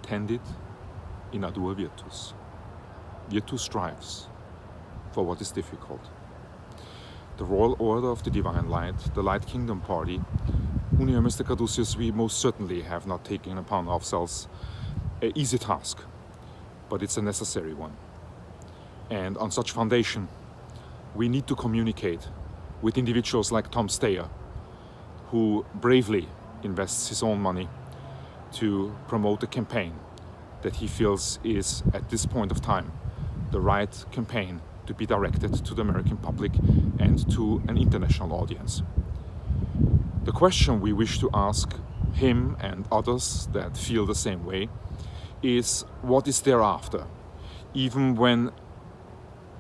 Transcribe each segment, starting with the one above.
tendit in ardua virtus. Virtus strives for what is difficult. The Royal Order of the Divine Light, the Light Kingdom Party, Unia Mystica Caduceus, we most certainly have not taken upon ourselves an easy task, but it's a necessary one. And on such foundation, we need to communicate with individuals like Tom Steyer, who bravely invests his own money to promote a campaign that he feels is, at this point of time, the right campaign to be directed to the American public and to an international audience. The question we wish to ask him and others that feel the same way is, what is thereafter? Even when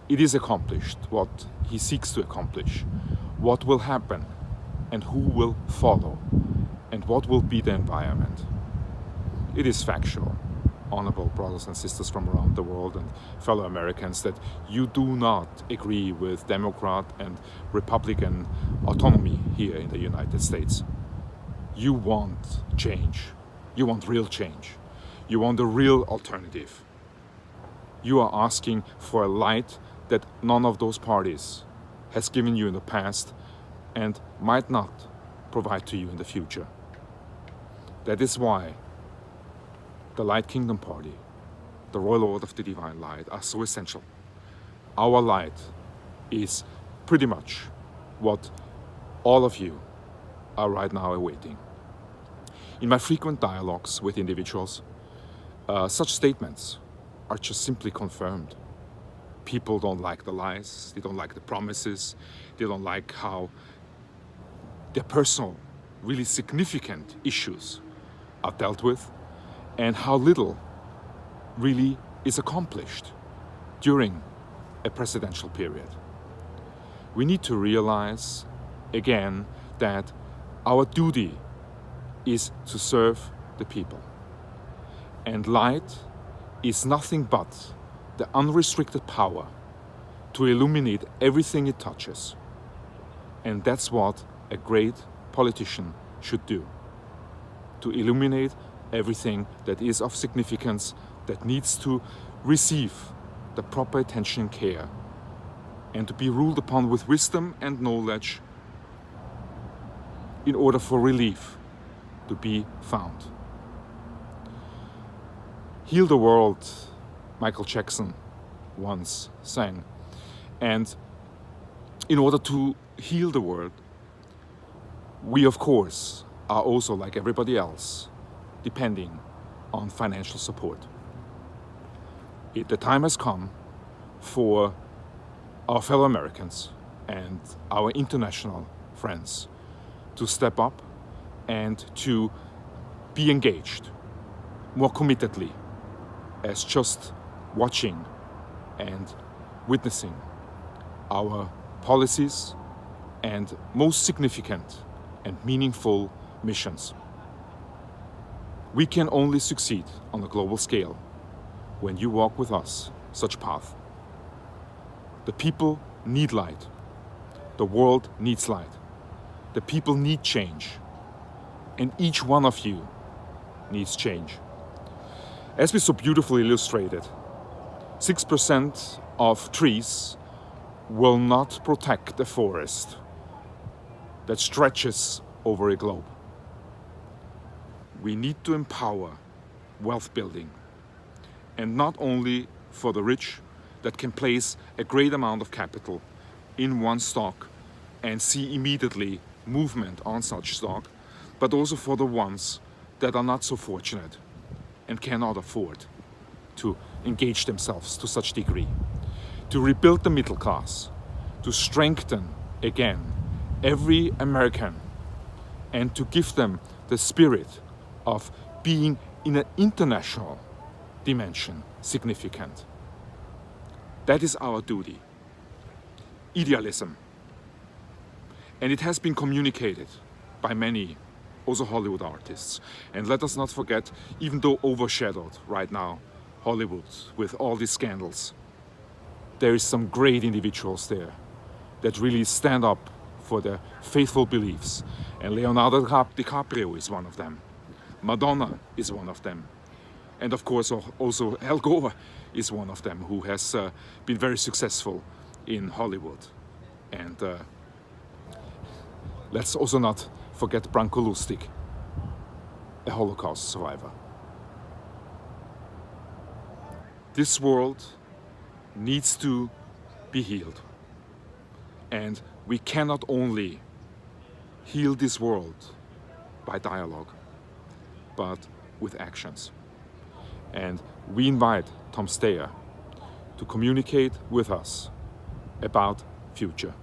it is accomplished, what he seeks to accomplish, what will happen and who will follow, and what will be the environment? It is factual, honorable brothers and sisters from around the world and fellow Americans, that you do not agree with Democrat and Republican autonomy here in the United States. You want change. You want real change. You want a real alternative. You are asking for a light that none of those parties has given you in the past and might not provide to you in the future. That is why the Light Kingdom Party, the Royal Order of the Divine Light, are so essential. Our light is pretty much what all of you are right now awaiting. In my frequent dialogues with individuals, such statements are just simply confirmed. People don't like the lies, they don't like the promises, they don't like how their personal, really significant issues are dealt with, and how little really is accomplished during a presidential period. We need to realize again that our duty is to serve the people. And light is nothing but the unrestricted power to illuminate everything it touches. And that's what a great politician should do. To illuminate everything that is of significance, that needs to receive the proper attention and care, and to be ruled upon with wisdom and knowledge in order for relief to be found. Heal the world, Michael Jackson once sang. And in order to heal the world, we of course are also, like everybody else, depending on financial support. The time has come for our fellow Americans and our international friends to step up and to be engaged more committedly as just watching and witnessing our policies and most significant and meaningful missions. We can only succeed on a global scale when you walk with us such path. The people need light. The world needs light. The people need change. And each one of you needs change. As we so beautifully illustrated, 6% of trees will not protect a forest that stretches over a globe. We need to empower wealth building, and not only for the rich that can place a great amount of capital in one stock and see immediately movement on such stock, but also for the ones that are not so fortunate and cannot afford to engage themselves to such degree. To rebuild the middle class, to strengthen again every American, and to give them the spirit of being in an international dimension significant. That is our duty. Idealism. And it has been communicated by many, also Hollywood artists. And let us not forget, even though overshadowed right now, Hollywood with all these scandals, there is some great individuals there that really stand up for their faithful beliefs. And Leonardo DiCaprio is one of them. Madonna is one of them. And of course also Al Gore is one of them, who has been very successful in Hollywood. And let's also not forget Branko Lustig, a Holocaust survivor. This world needs to be healed. And we cannot only heal this world by dialogue, but with actions. And we invite Tom Steyer to communicate with us about future.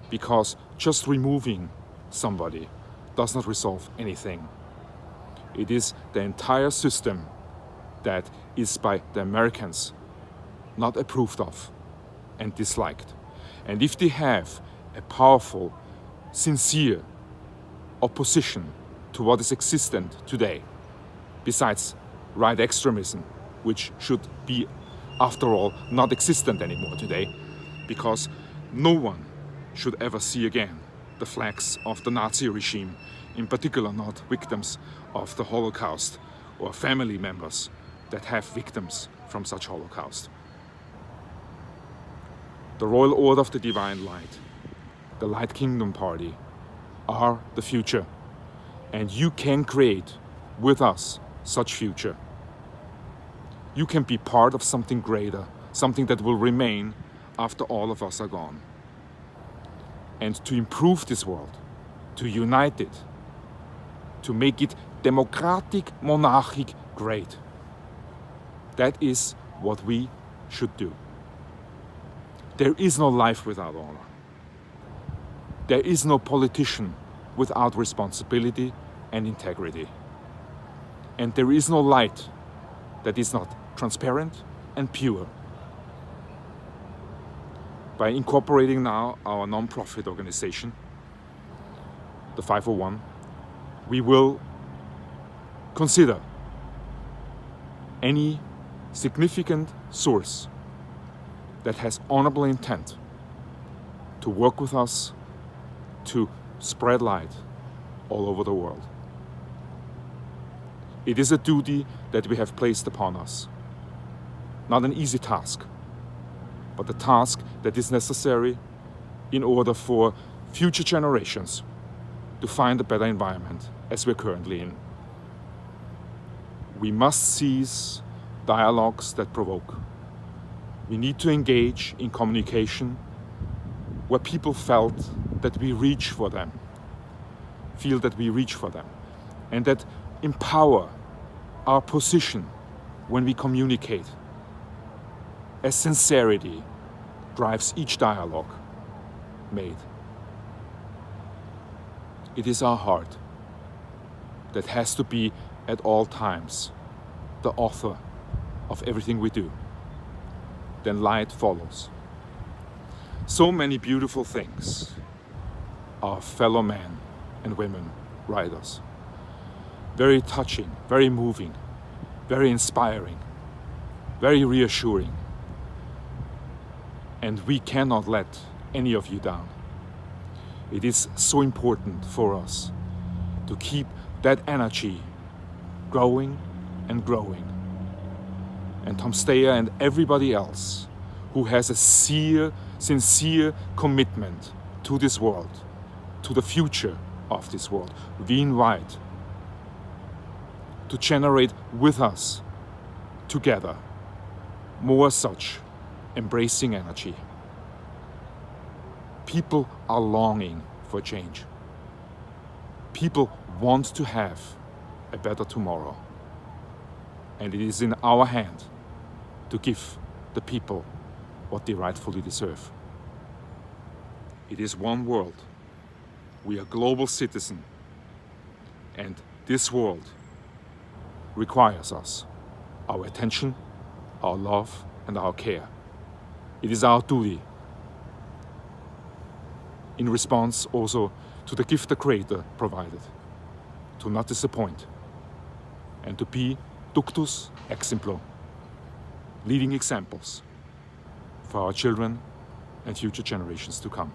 Because just removing somebody does not resolve anything. It is the entire system that is by the Americans not approved of and disliked. And if they have a powerful, sincere opposition to what is existent today, besides right extremism, which should be, after all, not existent anymore today, because no one should ever see again the flags of the Nazi regime, in particular not victims of the Holocaust or family members that have victims from such Holocaust. The Royal Order of the Divine Light, the Light Kingdom Party, are the future. And you can create with us such future. You can be part of something greater, something that will remain after all of us are gone. And to improve this world, to unite it, to make it democratic, monarchic, great. That is what we should do. There is no life without honor. There is no politician without responsibility and integrity. And there is no light that is not transparent and pure. By incorporating now our non-profit organization, the 501, we will consider any significant source that has honorable intent to work with us to spread light all over the world. It is a duty that we have placed upon us. Not an easy task, but a task that is necessary in order for future generations to find a better environment as we're currently in. We must cease dialogues that provoke. We need to engage in communication where people feel that we reach for them, and that empower our position when we communicate, as sincerity drives each dialogue made. It is our heart that has to be at all times the author of everything we do. Then light follows. So many beautiful things our fellow men and women write us. Very touching, very moving, very inspiring, very reassuring. And we cannot let any of you down. It is so important for us to keep that energy growing and growing. And Tom Steyer and everybody else who has a sincere commitment to this world, to the future of this world, we invite to generate with us together more such embracing energy. People are longing for change. People want to have a better tomorrow. And it is in our hand to give the people what they rightfully deserve. It is one world. We are global citizens. And this world requires us, our attention, our love, and our care. It is our duty, in response also to the gift the Creator provided, to not disappoint, and to be ductus exemplo, leading examples for our children and future generations to come.